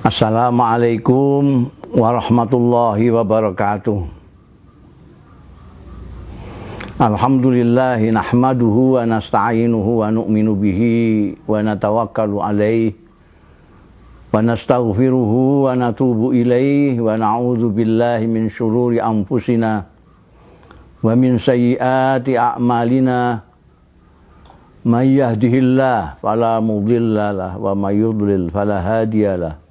Assalamualaikum warahmatullahi wabarakatuh. Alhamdulillahi nahmaduhu wa nasta'inuhu wa nu'minu bihi wa natawakkalu alaihi wa nastaghfiruhu wa natubu ilaihi wa na'udzu billahi min syururi anfusina wa min sayyiati a'malina. May yahdihillah fala mudilla lahu wa may yudlil fala hadiyalah.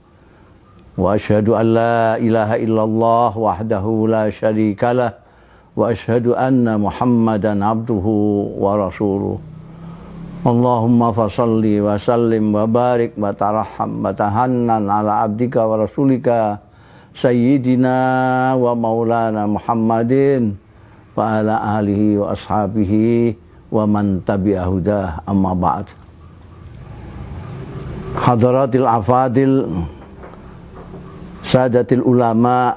Wa asyhadu an la ilaha illallah wahdahu la syarikalah wa asyhadu anna Muhammadan abduhu wa rasuluh. Allahumma fasalli wa sallim wa barik wa tarahham wa tahannan ala abdika wa rasulika sayyidina wa maulana Muhammadin wa ala alihi wa ashabihi wa man tabi'ahudah, amma ba'd. Hadaratil afadil, sadatil ulama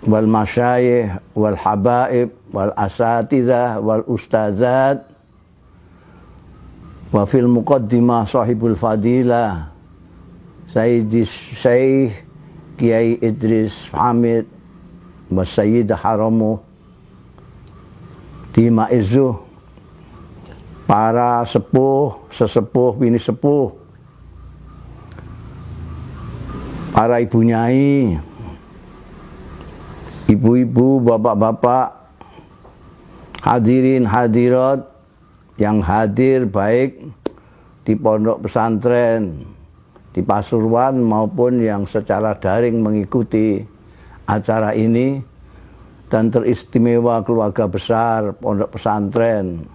wal masyayikh wal habaib wal asatidzah wal ustadzat wa fil muqaddimah sahibul fadilah Sayyidi Syekh Kiai Idris Hamid wa Sayyidah Haramuh di Maizuh, para sepuh, sesepuh, bini sepuh, para ibu nyai, ibu-ibu, bapak-bapak, hadirin hadirat yang hadir baik di pondok pesantren di Pasuruan maupun yang secara daring mengikuti acara ini, dan teristimewa keluarga besar pondok pesantren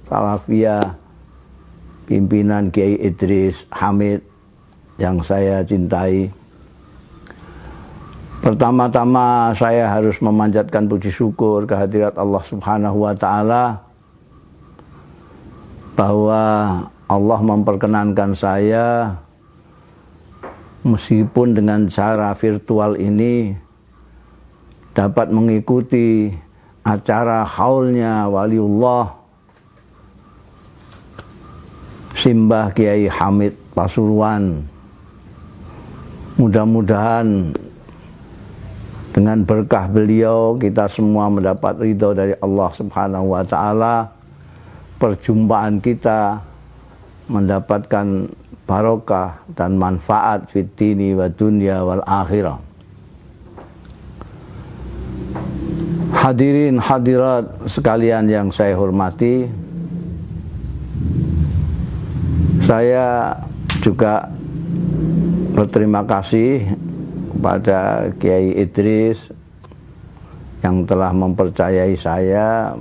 Salafiyah pimpinan Kiai Idris Hamid yang saya cintai. Pertama-tama saya harus memanjatkan puji syukur kehadirat Allah Subhanahu wa Ta'ala bahwa Allah memperkenankan saya meskipun dengan cara virtual ini dapat mengikuti acara haulnya waliullah Simbah Kiai Hamid Pasuruan. Mudah-mudahan dengan berkah beliau kita semua mendapat ridho dari Allah Subhanahu wa Ta'ala. Perjumpaan kita mendapatkan barokah dan manfaat fid dini wa dunya wal akhirah. Hadirin hadirat sekalian yang saya hormati, saya juga berterima kasih kepada Kiai Idris yang telah mempercayai saya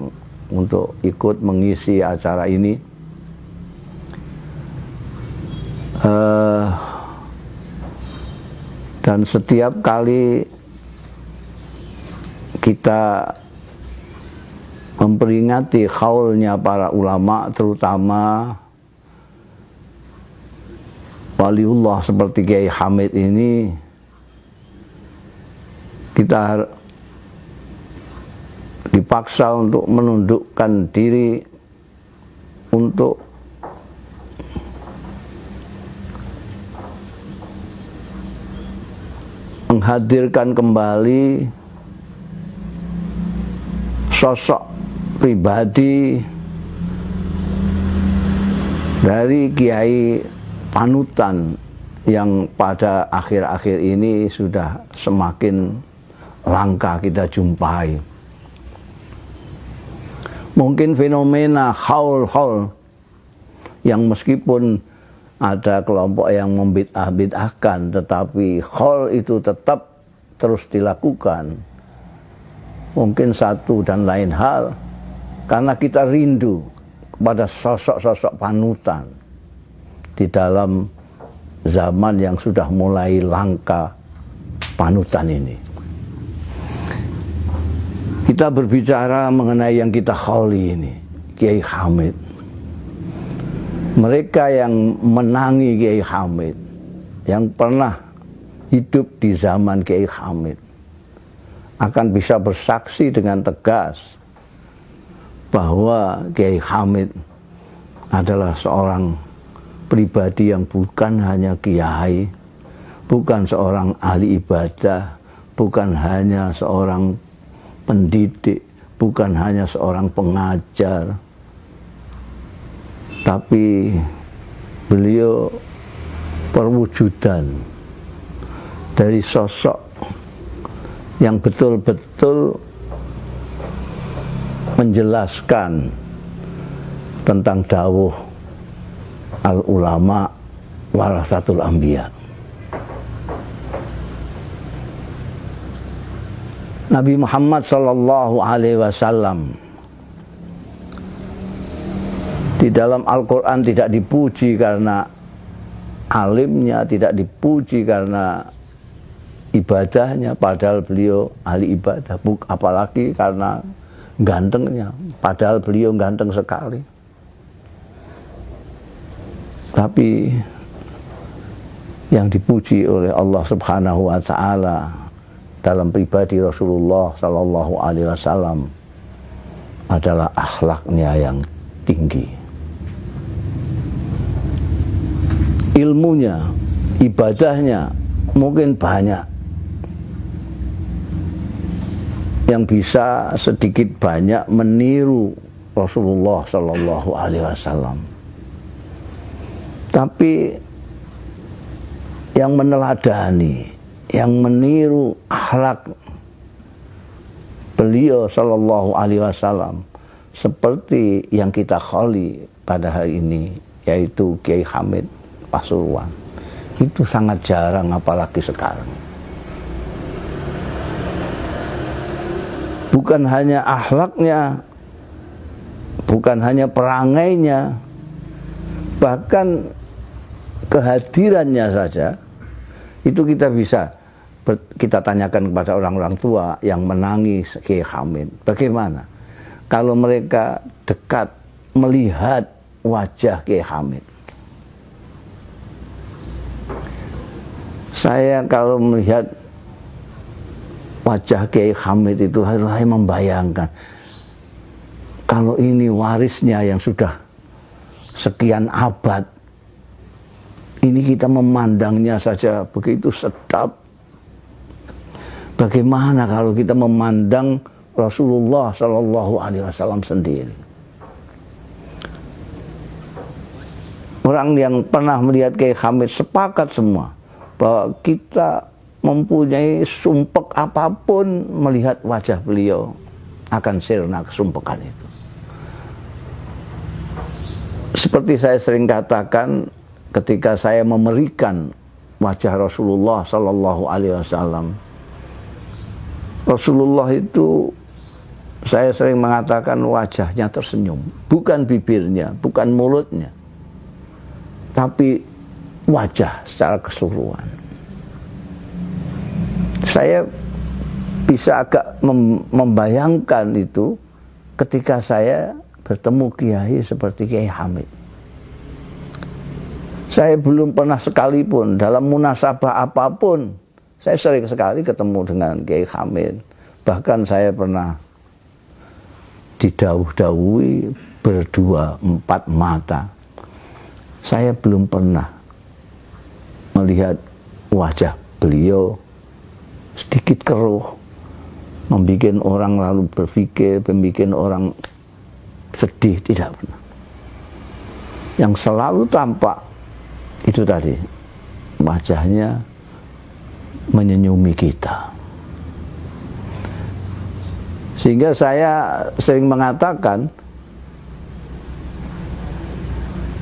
untuk ikut mengisi acara ini. Dan setiap kali kita memperingati haulnya para ulama, terutama waliullah seperti Kiai Hamid ini, kita dipaksa untuk menundukkan diri untuk menghadirkan kembali sosok pribadi dari kiai panutan yang pada akhir-akhir ini sudah semakin langka kita jumpai. Mungkin fenomena haul-haul yang meskipun ada kelompok yang membid'ah-bid'ahkan, tetapi haul itu tetap terus dilakukan. Mungkin satu dan lain hal karena kita rindu kepada sosok-sosok panutan di dalam zaman yang sudah mulai langka panutan ini. Kita berbicara mengenai yang kita hauli ini, Kiai Hamid. Mereka yang menangi Kiai Hamid, yang pernah hidup di zaman Kiai Hamid, akan bisa bersaksi dengan tegas bahwa Kiai Hamid adalah seorang pribadi yang bukan hanya kiai, bukan seorang ahli ibadah, bukan hanya seorang pendidik, bukan hanya seorang pengajar, tapi beliau perwujudan dari sosok yang betul-betul menjelaskan tentang dawuh al-ulama warasatul anbiya. Nabi Muhammad sallallahu alaihi wasallam di dalam Al-Quran tidak dipuji karena alimnya, tidak dipuji karena ibadahnya, padahal beliau ahli ibadah, apalagi karena gantengnya, padahal beliau ganteng sekali. Tapi yang dipuji oleh Allah Subhanahu wa taala dalam pribadi Rasulullah sallallahu alaihi wasallam adalah akhlaknya yang tinggi. Ilmunya, ibadahnya mungkin banyak, yang bisa sedikit banyak meniru Rasulullah sallallahu alaihi wasallam. Tapi yang meneladani, yang meniru akhlak beliau sallallahu alaihi wasallam seperti yang kita kholi pada hari ini, yaitu Kiai Hamid Pasuruan, itu sangat jarang, apalagi sekarang. Bukan hanya akhlaknya, bukan hanya perangainya, bahkan kehadirannya saja itu kita tanyakan kepada orang-orang tua yang menangis Kiai Hamid, bagaimana kalau mereka dekat melihat wajah Kiai Hamid. Saya kalau melihat wajah Kiai Hamid itu, saya membayangkan kalau ini warisnya yang sudah sekian abad, ini kita memandangnya saja begitu sedap. Bagaimana kalau kita memandang Rasulullah Sallallahu Alaihi Wasallam sendiri? Orang yang pernah melihat Kiai Hamid sepakat semua bahwa kita mempunyai sumpek apapun melihat wajah beliau akan sirna kesumpekan itu. Seperti saya sering katakan, ketika saya memerikan wajah Rasulullah Sallallahu Alaihi Wasallam, Rasulullah itu saya sering mengatakan wajahnya tersenyum, bukan bibirnya, bukan mulutnya, tapi wajah secara keseluruhan. Saya bisa agak membayangkan itu ketika saya bertemu kiai seperti Kiai Hamid. Saya belum pernah sekalipun dalam munasabah apapun, saya sering sekali ketemu dengan Kiai Hamid. Bahkan saya pernah didawuh-dawuhi berdua empat mata. Saya belum pernah melihat wajah beliau sedikit keruh, membuat orang lalu berpikir, membuat orang sedih, tidak pernah. Yang selalu tampak itu tadi, wajahnya menyenyumi kita. Sehingga saya sering mengatakan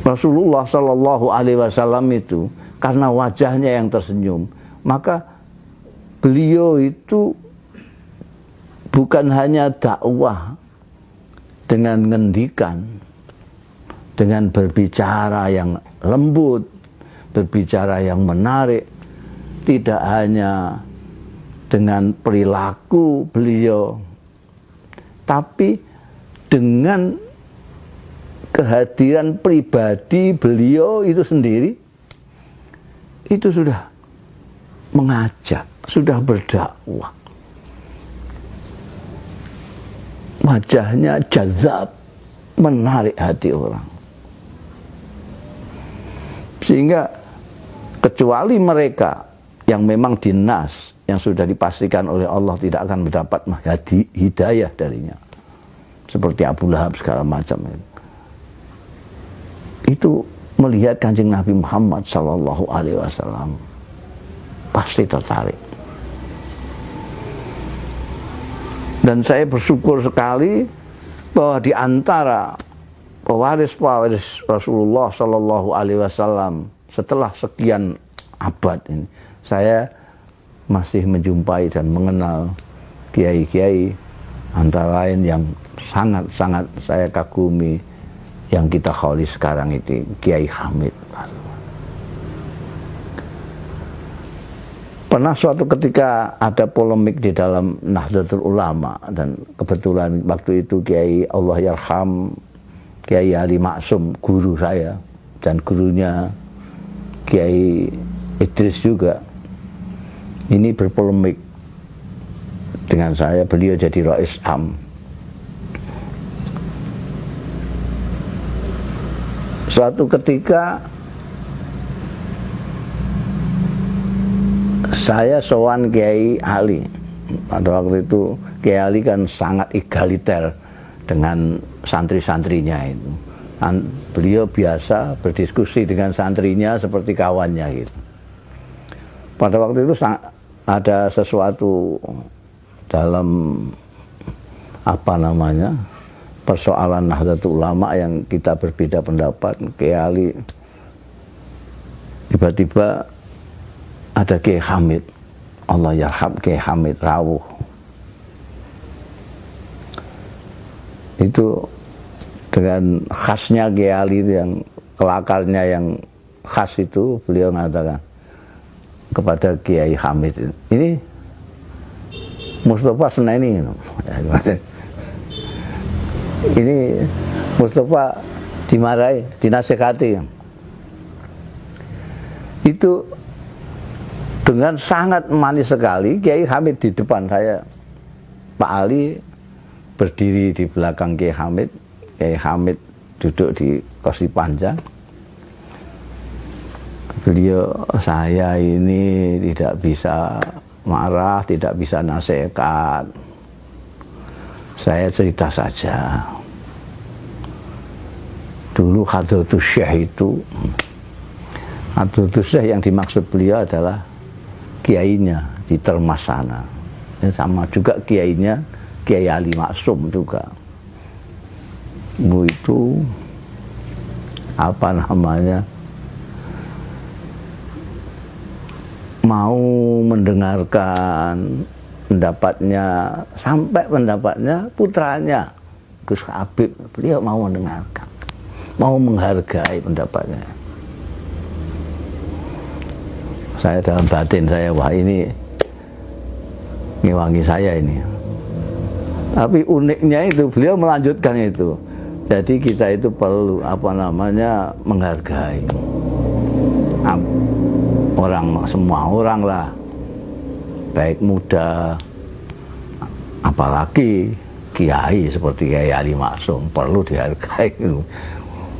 Rasulullah Shallallahu Alaihi Wasallam itu karena wajahnya yang tersenyum, maka beliau itu bukan hanya dakwah dengan ngendikan, dengan berbicara yang lembut, berbicara yang menarik, tidak hanya dengan perilaku beliau, tapi dengan kehadiran pribadi beliau itu sendiri, itu sudah mengajak, sudah berdakwah. Wajahnya jazab, menarik hati orang. Sehingga kecuali mereka yang memang dinas, yang sudah dipastikan oleh Allah tidak akan mendapat hidayah darinya, seperti Abu Lahab segala macam itu melihat Kanjeng Nabi Muhammad Sallallahu Alaihi Wasallam pasti tertarik. Dan saya bersyukur sekali bahwa di antara pewaris-pewaris Rasulullah Sallallahu Alaihi Wasallam setelah sekian abad ini, saya masih menjumpai dan mengenal kiai-kiai antara lain yang sangat-sangat saya kagumi, yang kita kholi sekarang itu Kiai Hamid. Pernah suatu ketika ada polemik di dalam Nahdlatul Ulama, dan kebetulan waktu itu Kiai Allah Yarham Kiai Ali Maksum, guru saya dan gurunya Kiai Idris juga, ini berpolemik dengan saya. Beliau jadi Rais Am. Suatu ketika saya sowan Kiai Ali. Pada waktu itu Kiai Ali kan sangat egaliter dengan santri-santrinya itu. Beliau biasa berdiskusi dengan santrinya seperti kawannya gitu. Pada waktu itu ada sesuatu dalam persoalan Nahdlatul Ulama yang kita berbeda pendapat. Kiai Ali tiba-tiba ada Kiai Hamid, Allah Yarham Kiai Hamid rawuh. Itu dengan khasnya Kiai Ali itu, yang kelakarnya yang khas itu, beliau mengatakan kepada Kiai Hamid, ini Mustafa Senaini, ini Mustafa dimarahi, dinasihati. Itu dengan sangat manis sekali Kiai Hamid di depan saya. Pak Ali berdiri di belakang Kiai Hamid. Kiai Hamid duduk di kursi panjang. Beliau, saya ini tidak bisa marah, tidak bisa nasihat. Saya cerita saja. Dulu Hadratus Syekh itu, Hadratus Syekh yang dimaksud beliau adalah kiainya di Termas sana. Sama juga kiainya Kiai Ali Maksum juga. Itu mau mendengarkan pendapatnya, sampai pendapatnya putranya Gus Habib, beliau mau mendengarkan, mau menghargai pendapatnya. Saya dalam batin saya, wah ini ngewangi saya ini. Tapi uniknya itu beliau melanjutkan itu. Jadi kita itu perlu menghargai orang, semua orang lah, baik muda, apalagi kiai seperti Kiai Ali Maksum, perlu dihargai.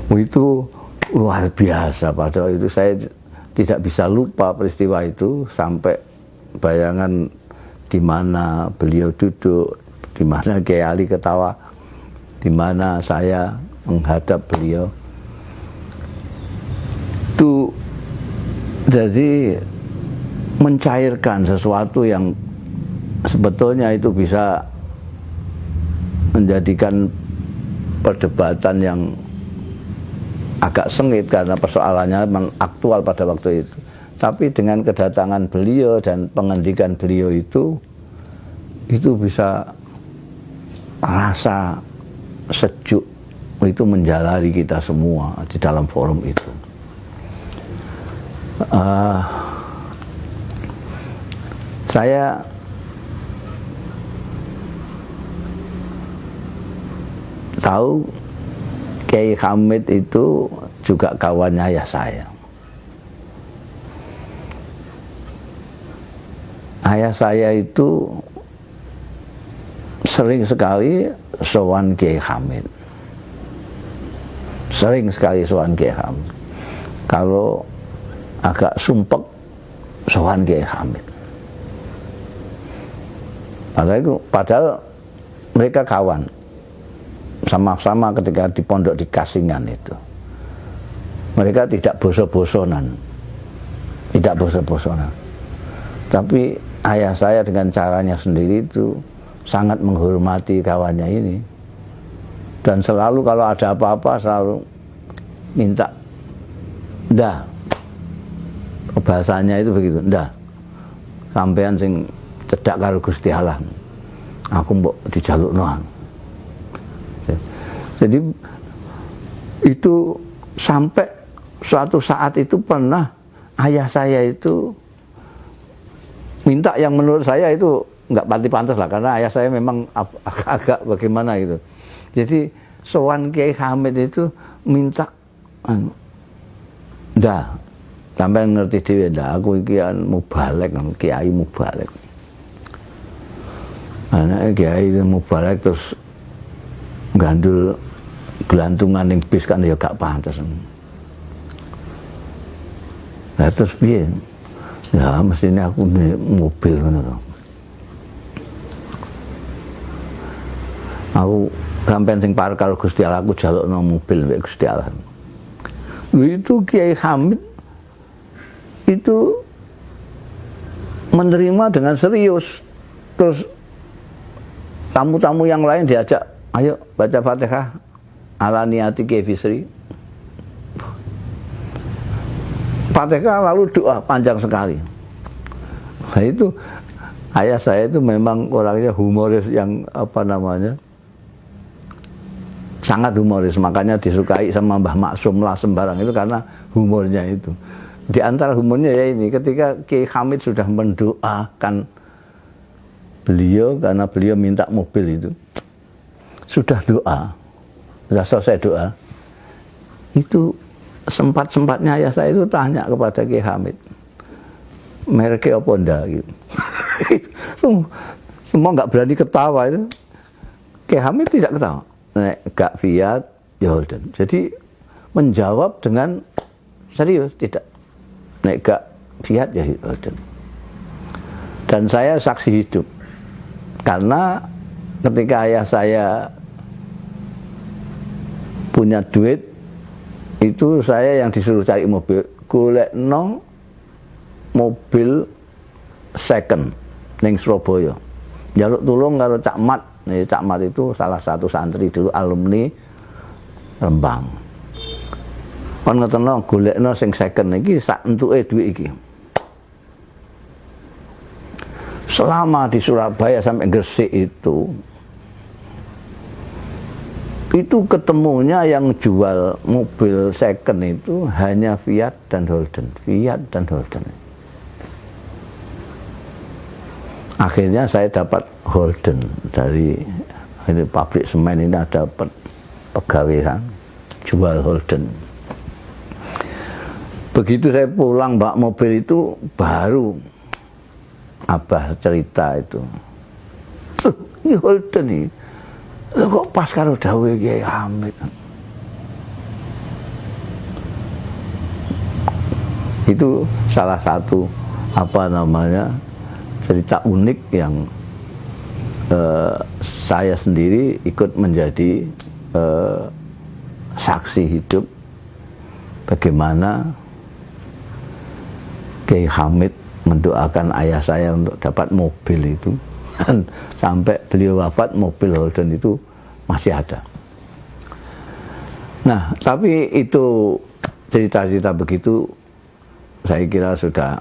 Itu luar biasa. Pada itu saya tidak bisa lupa peristiwa itu, sampai bayangan di mana beliau duduk, di mana Kiai Ali ketawa, di mana saya menghadap beliau. Itu jadi mencairkan sesuatu yang sebetulnya itu bisa menjadikan perdebatan yang agak sengit karena persoalannya memang aktual pada waktu itu. Tapi dengan kedatangan beliau dan pengendikan beliau itu bisa rasa sejuk itu menjalari kita semua di dalam forum itu. Saya tahu Kiai Hamid itu juga kawannya ayah saya. Ayah saya itu sering sekali sowan Kiai Hamid. Sering sekali sowan Kiai Hamid. Kalau agak sumpek, sowan Kiai Hamid. Padahal mereka kawan, sama-sama ketika di pondok di Kasingan itu. Mereka tidak boso-bosonan, tapi ayah saya dengan caranya sendiri itu sangat menghormati kawannya ini, dan selalu kalau ada apa-apa selalu minta ndah, bahasanya itu begitu, ndah sampean sing cedak karo Gusti Allah, aku mbok dijalukno. Jadi itu sampai suatu saat itu pernah ayah saya itu minta yang menurut saya itu nggak pantas lah, karena ayah saya memang agak bagaimana gitu. Jadi sowan Kiai Hamid itu minta ndah sampai ngerti dhewe, ndah aku iki mubalek, kiai mubalek. Anake kiai mubalek terus gandul gelantungan ning bis kan ya gak pantes. Lah terus piye? Ya mestinya aku di mobil ngono to. Aku sampean sing parek karo Gusti Allah, aku jalukno mobil mek Gusti Allah. Lho itu Kiai Hamid itu menerima dengan serius. Terus tamu-tamu yang lain diajak, ayo baca Fatihah ala niati Kiai Bisri. Fatihah lalu doa panjang sekali. Nah itu ayah saya itu memang orangnya humoris yang sangat humoris, makanya disukai sama Mbah Maksum lah sembarang itu karena humornya itu. Di antara humornya ya ini, ketika Kiai Hamid sudah mendoakan beliau karena beliau minta mobil itu, sudah selesai doa, itu sempat-sempatnya ayah saya itu tanya kepada Kiai Hamid, mereknya apa ndak gitu. Semua nggak berani ketawa itu. Kiai Hamid tidak ketawa. Nek gak Fiat ya Holden. Jadi menjawab dengan serius, tidak. Nek gak Fiat ya Holden. Dan saya saksi hidup. Karena ketika ayah saya punya duit, itu saya yang disuruh cari mobil, golekno mobil second ning Surabaya. Njaluk tulung karo Cak Mat. Cak Mat itu salah satu santri dulu, alumni Rembang. Kon ngeteno golekno sing second iki sak entuke duit iki. Selama di Surabaya sampai Gresik itu ketemunya yang jual mobil second itu hanya Fiat dan Holden. Akhirnya saya dapat Holden dari ini pabrik semen ini, ada pegawai jual Holden. Begitu saya pulang bawa mobil itu, baru Abah cerita itu, ini Holden ini kok pas karo dawuhe Kiai Hamid. Itu salah satu cerita unik yang saya sendiri ikut menjadi saksi hidup bagaimana Kiai Hamid mendoakan ayah saya untuk dapat mobil itu. Dan sampai beliau wafat, mobil Holden itu masih ada. Nah, tapi itu cerita-cerita begitu saya kira sudah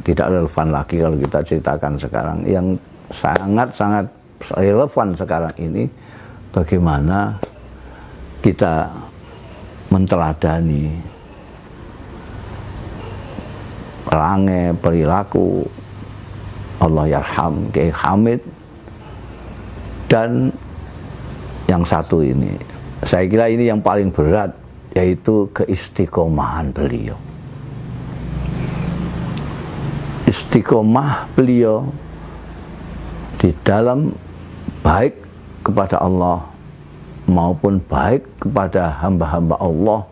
tidak relevan lagi kalau kita ceritakan sekarang. Yang sangat-sangat relevan sekarang ini bagaimana kita menteladani perangai perilaku Allah yarham Kiai Hamid, dan yang satu ini, saya kira ini yang paling berat, yaitu keistiqomahan beliau. Istiqomah beliau di dalam baik kepada Allah maupun baik kepada hamba-hamba Allah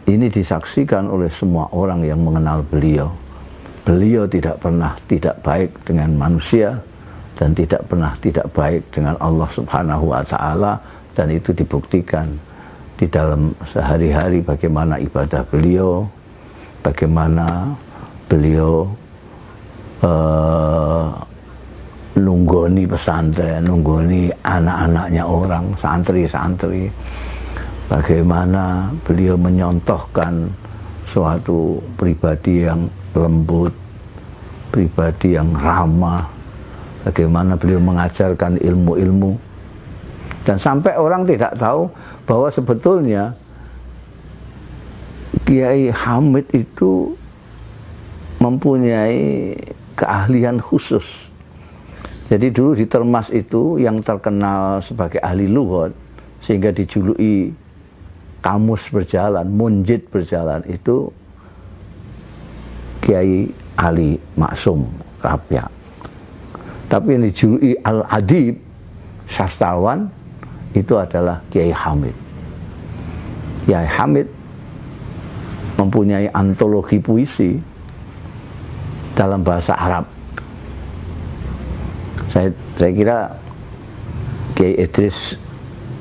ini disaksikan oleh semua orang yang mengenal beliau. Beliau tidak pernah tidak baik dengan manusia dan tidak pernah tidak baik dengan Allah Subhanahu wa Ta'ala, dan itu dibuktikan di dalam sehari-hari bagaimana ibadah beliau, bagaimana beliau nunggoni pesantren, nunggoni anak-anaknya orang, santri-santri, bagaimana beliau menyontohkan suatu pribadi yang lembut, pribadi yang ramah, bagaimana beliau mengajarkan ilmu-ilmu, dan sampai orang tidak tahu bahwa sebetulnya Kiai Hamid itu mempunyai keahlian khusus. Jadi dulu di Termas itu yang terkenal sebagai ahli lughat, sehingga dijuluki kamus berjalan, munjid berjalan, itu Kiai Ali Maksum Rapya. Tapi yang dijuluki Al-Adib, sastrawan, itu adalah Kiai Hamid. Kiai Hamid mempunyai antologi puisi dalam bahasa Arab. Saya kira Kiai Idris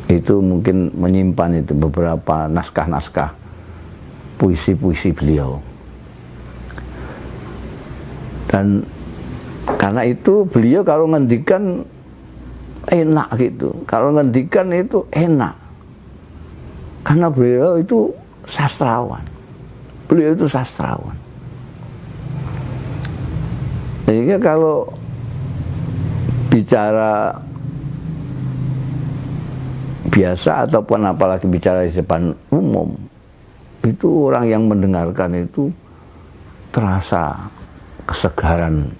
itu mungkin menyimpan itu beberapa naskah-naskah puisi-puisi beliau. Dan karena itu beliau kalau ngendikan enak gitu, kalau ngendikan itu enak, karena beliau itu sastrawan. Beliau itu sastrawan. Jadi kalau bicara biasa ataupun apalagi bicara di depan umum, itu orang yang mendengarkan itu terasa kesegaran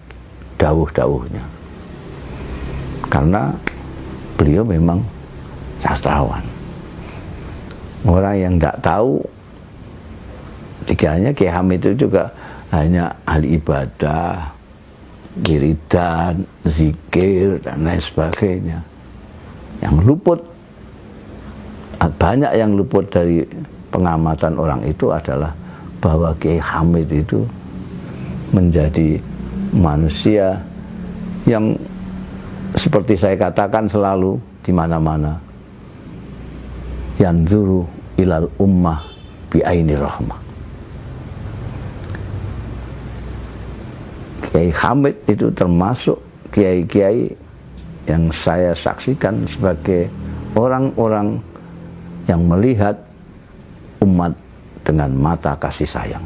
dawuh-dawuhnya, karena beliau memang sastrawan. Orang yang tidak tahu, dikiranya Kiai Hamid itu juga hanya ahli ibadah, wiridan, zikir, dan lain sebagainya. Yang luput, banyak yang luput dari pengamatan orang itu adalah bahwa Kiai Hamid itu menjadi manusia yang seperti saya katakan selalu di mana-mana, yanzuru ilal ummah bi'aini rahmah. Kiai Hamid itu termasuk kiai-kiai yang saya saksikan sebagai orang-orang yang melihat umat dengan mata kasih sayang.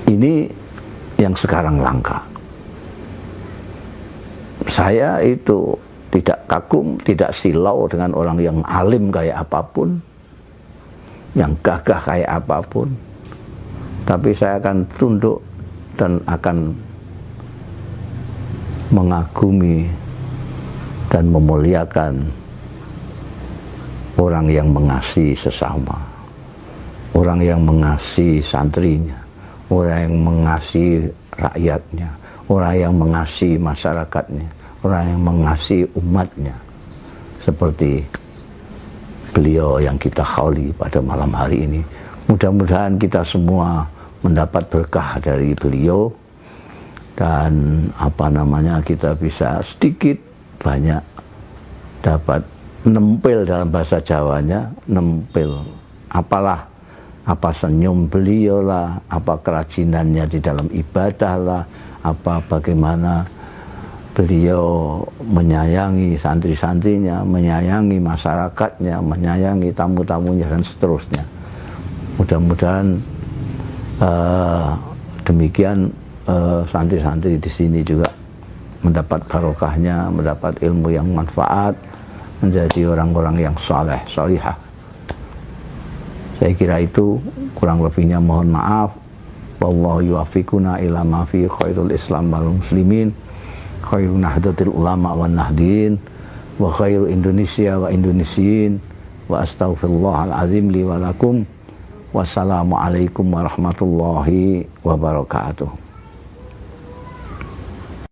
Ini yang sekarang langka. Saya itu tidak kagum, tidak silau dengan orang yang alim kayak apapun, yang gagah kayak apapun. Tapi saya akan tunduk dan akan mengagumi dan memuliakan orang yang mengasihi sesama, orang yang mengasihi santrinya, orang yang mengasihi rakyatnya, orang yang mengasihi masyarakatnya, orang yang mengasihi umatnya, seperti beliau yang kita hauli pada malam hari ini. Mudah-mudahan kita semua mendapat berkah dari beliau, dan kita bisa sedikit banyak dapat nempel, dalam bahasa Jawanya nempel, apa senyum beliau lah, apa kerajinannya di dalam ibadah lah, apa bagaimana beliau menyayangi santri-santrinya, menyayangi masyarakatnya, menyayangi tamu-tamunya, dan seterusnya. Mudah-mudahan demikian santri-santri di sini juga mendapat barokahnya, mendapat ilmu yang manfaat, menjadi orang-orang yang saleh, salihah. Saya kira itu, kurang lebihnya mohon maaf. Wallahu yuwaffiquna ila ma fi khairul Islam wal muslimin, khairun nahdlatul ulama wan nahdin, wa khairu Indonesia wa Indonesiin, wa astaghfirullahal azim li wa lakum. Wassalamualaikum warahmatullahi wabarakatuh.